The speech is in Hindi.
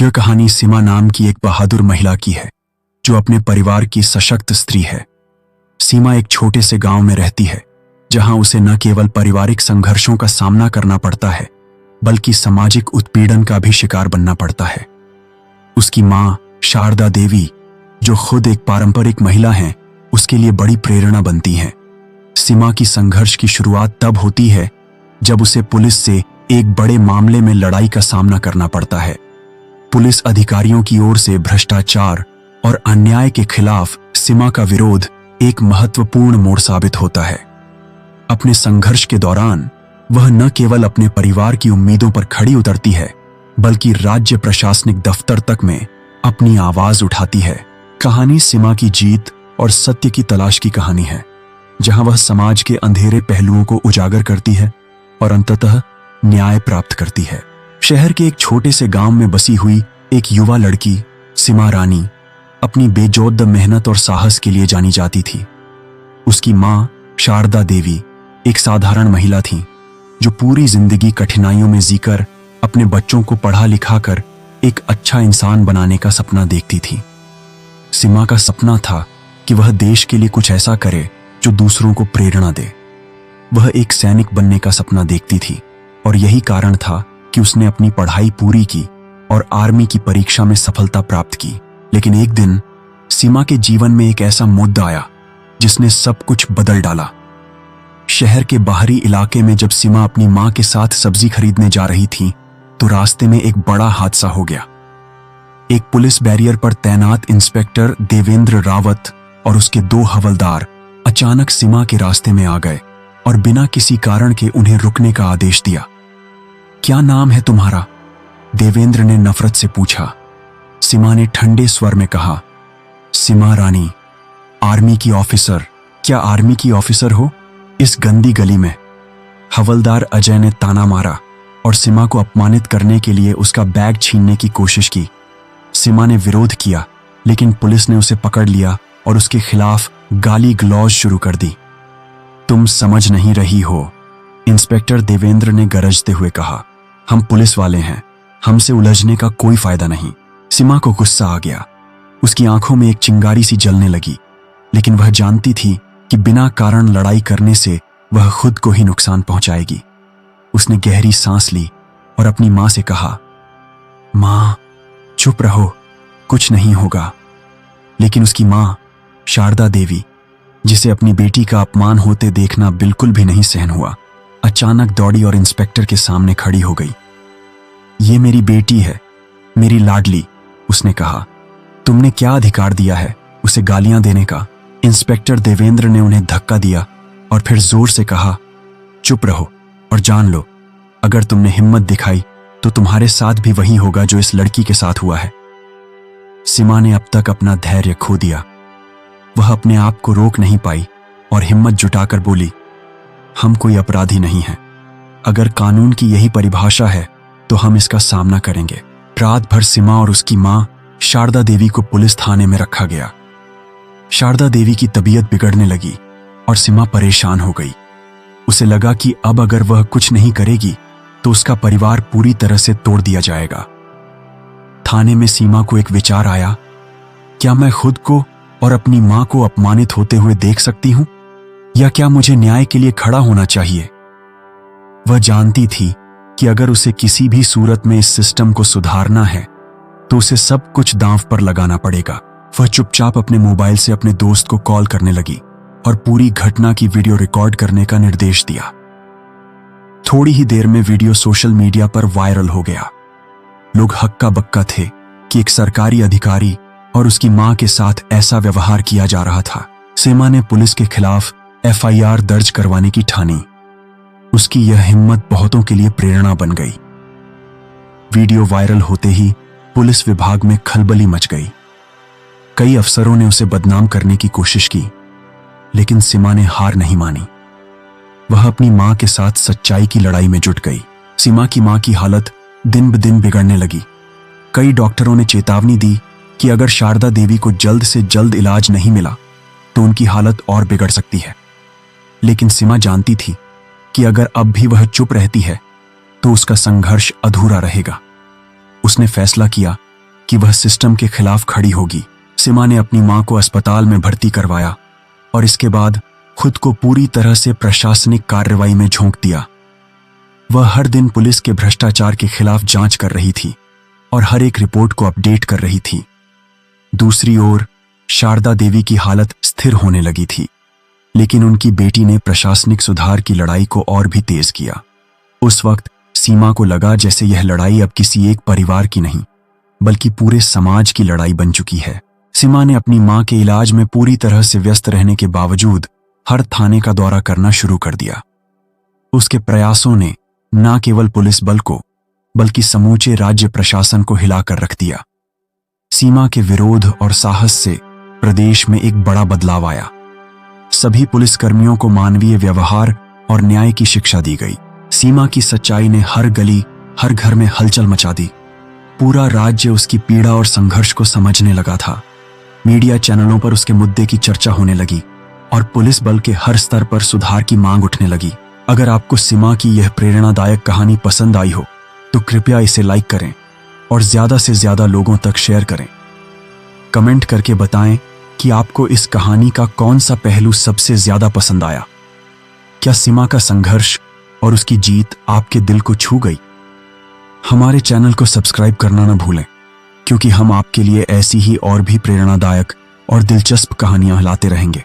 यह कहानी सीमा नाम की एक बहादुर महिला की है जो अपने परिवार की सशक्त स्त्री है। सीमा एक छोटे से गांव में रहती है जहां उसे न केवल पारिवारिक संघर्षों का सामना करना पड़ता है बल्कि सामाजिक उत्पीड़न का भी शिकार बनना पड़ता है। उसकी मां शारदा देवी, जो खुद एक पारंपरिक महिला हैं, उसके लिए बड़ी प्रेरणा बनती हैं। सीमा की संघर्ष की शुरुआत तब होती है जब उसे पुलिस से एक बड़े मामले में लड़ाई का सामना करना पड़ता है। पुलिस अधिकारियों की ओर से भ्रष्टाचार और अन्याय के खिलाफ सीमा का विरोध एक महत्वपूर्ण मोड़ साबित होता है। अपने संघर्ष के दौरान वह न केवल अपने परिवार की उम्मीदों पर खड़ी उतरती है बल्कि राज्य प्रशासनिक दफ्तर तक में अपनी आवाज उठाती है। कहानी सीमा की जीत और सत्य की तलाश की कहानी है, जहां वह समाज के अंधेरे पहलुओं को उजागर करती है और अंततः न्याय प्राप्त करती है। शहर के एक छोटे से गांव में बसी हुई एक युवा लड़की सीमा रानी अपनी बेजोद मेहनत और साहस के लिए जानी जाती थी। उसकी मां शारदा देवी एक साधारण महिला थी जो पूरी जिंदगी कठिनाइयों में जीकर अपने बच्चों को पढ़ा लिखा कर एक अच्छा इंसान बनाने का सपना देखती थी। सीमा का सपना था कि वह देश के लिए कुछ ऐसा करे जो दूसरों को प्रेरणा दे। वह एक सैनिक बनने का सपना देखती थी और यही कारण था कि उसने अपनी पढ़ाई पूरी की और आर्मी की परीक्षा में सफलता प्राप्त की। लेकिन एक दिन सीमा के जीवन में एक ऐसा मुद्दा आया जिसने सब कुछ बदल डाला। शहर के बाहरी इलाके में जब सीमा अपनी मां के साथ सब्जी खरीदने जा रही थी तो रास्ते में एक बड़ा हादसा हो गया। एक पुलिस बैरियर पर तैनात इंस्पेक्टर देवेंद्र रावत और उसके 2 हवलदार अचानक सीमा के रास्ते में आ गए और बिना किसी कारण के उन्हें रुकने का आदेश दिया। क्या नाम है तुम्हारा? देवेंद्र ने नफरत से पूछा। सीमा ने ठंडे स्वर में कहा, सीमा रानी, आर्मी की ऑफिसर। क्या आर्मी की ऑफिसर हो इस गंदी गली में? हवलदार अजय ने ताना मारा और सीमा को अपमानित करने के लिए उसका बैग छीनने की कोशिश की। सीमा ने विरोध किया लेकिन पुलिस ने उसे पकड़ लिया और उसके खिलाफ गाली गलौज शुरू कर दी। तुम समझ नहीं रही हो, इंस्पेक्टर देवेंद्र ने गरजते हुए कहा। हम पुलिस वाले हैं, हमसे उलझने का कोई फायदा नहीं। सीमा को गुस्सा आ गया। उसकी आंखों में एक चिंगारी सी जलने लगी, लेकिन वह जानती थी कि बिना कारण लड़ाई करने से वह खुद को ही नुकसान पहुंचाएगी। उसने गहरी सांस ली और अपनी मां से कहा, मां, चुप रहो, कुछ नहीं होगा। लेकिन उसकी मां शारदा देवी, जिसे अपनी बेटी का अपमान होते देखना बिल्कुल भी नहीं सहन हुआ, अचानक दौड़ी और इंस्पेक्टर के सामने खड़ी हो गई। ये मेरी बेटी है, मेरी लाडली, उसने कहा। तुमने क्या अधिकार दिया है उसे गालियां देने का? इंस्पेक्टर देवेंद्र ने उन्हें धक्का दिया और फिर जोर से कहा, चुप रहो और जान लो, अगर तुमने हिम्मत दिखाई तो तुम्हारे साथ भी वही होगा जो इस लड़की के साथ हुआ है। सीमा ने अब तक अपना धैर्य खो दिया। वह अपने आप को रोक नहीं पाई और हिम्मत जुटाकर बोली, हम कोई अपराधी नहीं हैं। अगर कानून की यही परिभाषा है तो हम इसका सामना करेंगे। रात भर सीमा और उसकी मां शारदा देवी को पुलिस थाने में रखा गया। शारदा देवी की तबीयत बिगड़ने लगी और सीमा परेशान हो गई। उसे लगा कि अब अगर वह कुछ नहीं करेगी तो उसका परिवार पूरी तरह से तोड़ दिया जाएगा। थाने में सीमा को एक विचार आया, क्या मैं खुद को और अपनी मां को अपमानित होते हुए देख सकती हूं, या क्या मुझे न्याय के लिए खड़ा होना चाहिए? वह जानती थी कि अगर उसे किसी भी सूरत में इस सिस्टम को सुधारना है तो उसे सब कुछ दांव पर लगाना पड़ेगा। वह चुपचाप अपने मोबाइल से अपने दोस्त को कॉल करने लगी और पूरी घटना की वीडियो रिकॉर्ड करने का निर्देश दिया। थोड़ी ही देर में वीडियो सोशल मीडिया पर वायरल हो गया। लोग हक्का बक्का थे कि एक सरकारी अधिकारी और उसकी मां के साथ ऐसा व्यवहार किया जा रहा था। सीमा ने पुलिस के खिलाफ FIR दर्ज करवाने की ठानी। उसकी यह हिम्मत बहुतों के लिए प्रेरणा बन गई। वीडियो वायरल होते ही पुलिस विभाग में खलबली मच गई। कई अफसरों ने उसे बदनाम करने की कोशिश की, लेकिन सीमा ने हार नहीं मानी। वह अपनी मां के साथ सच्चाई की लड़ाई में जुट गई। सीमा की मां की हालत दिन ब दिन बिगड़ने लगी। कई डॉक्टरों ने चेतावनी दी कि अगर शारदा देवी को जल्द से जल्द इलाज नहीं मिला तो उनकी हालत और बिगड़ सकती है। लेकिन सीमा जानती थी कि अगर अब भी वह चुप रहती है तो उसका संघर्ष अधूरा रहेगा। उसने फैसला किया कि वह सिस्टम के खिलाफ खड़ी होगी। सीमा ने अपनी मां को अस्पताल में भर्ती करवाया और इसके बाद खुद को पूरी तरह से प्रशासनिक कार्रवाई में झोंक दिया। वह हर दिन पुलिस के भ्रष्टाचार के खिलाफ जांच कर रही थी और हर एक रिपोर्ट को अपडेट कर रही थी। दूसरी ओर शारदा देवी की हालत स्थिर होने लगी थी, लेकिन उनकी बेटी ने प्रशासनिक सुधार की लड़ाई को और भी तेज किया। उस वक्त सीमा को लगा जैसे यह लड़ाई अब किसी एक परिवार की नहीं, बल्कि पूरे समाज की लड़ाई बन चुकी है। सीमा ने अपनी मां के इलाज में पूरी तरह से व्यस्त रहने के बावजूद हर थाने का दौरा करना शुरू कर दिया। उसके प्रयासों ने न केवल पुलिस बल को बल्कि समूचे राज्य प्रशासन को हिलाकर रख दिया। सीमा के विरोध और साहस से प्रदेश में एक बड़ा बदलाव आया। सभी पुलिसकर्मियों को मानवीय व्यवहार और न्याय की शिक्षा दी गई। सीमा की सच्चाई ने हर गली, हर घर में हलचल मचा दी। पूरा राज्य उसकी पीड़ा और संघर्ष को समझने लगा था। मीडिया चैनलों पर उसके मुद्दे की चर्चा होने लगी और पुलिस बल के हर स्तर पर सुधार की मांग उठने लगी। अगर आपको सीमा की यह प्रेरणादायक कहानी पसंद आई हो तो कृपया इसे लाइक करें और ज्यादा से ज्यादा लोगों तक शेयर करें। कमेंट करके बताएं कि आपको इस कहानी का कौन सा पहलू सबसे ज्यादा पसंद आया। क्या सीमा का संघर्ष और उसकी जीत आपके दिल को छू गई? हमारे चैनल को सब्सक्राइब करना न भूलें, क्योंकि हम आपके लिए ऐसी ही और भी प्रेरणादायक और दिलचस्प कहानियां लाते रहेंगे।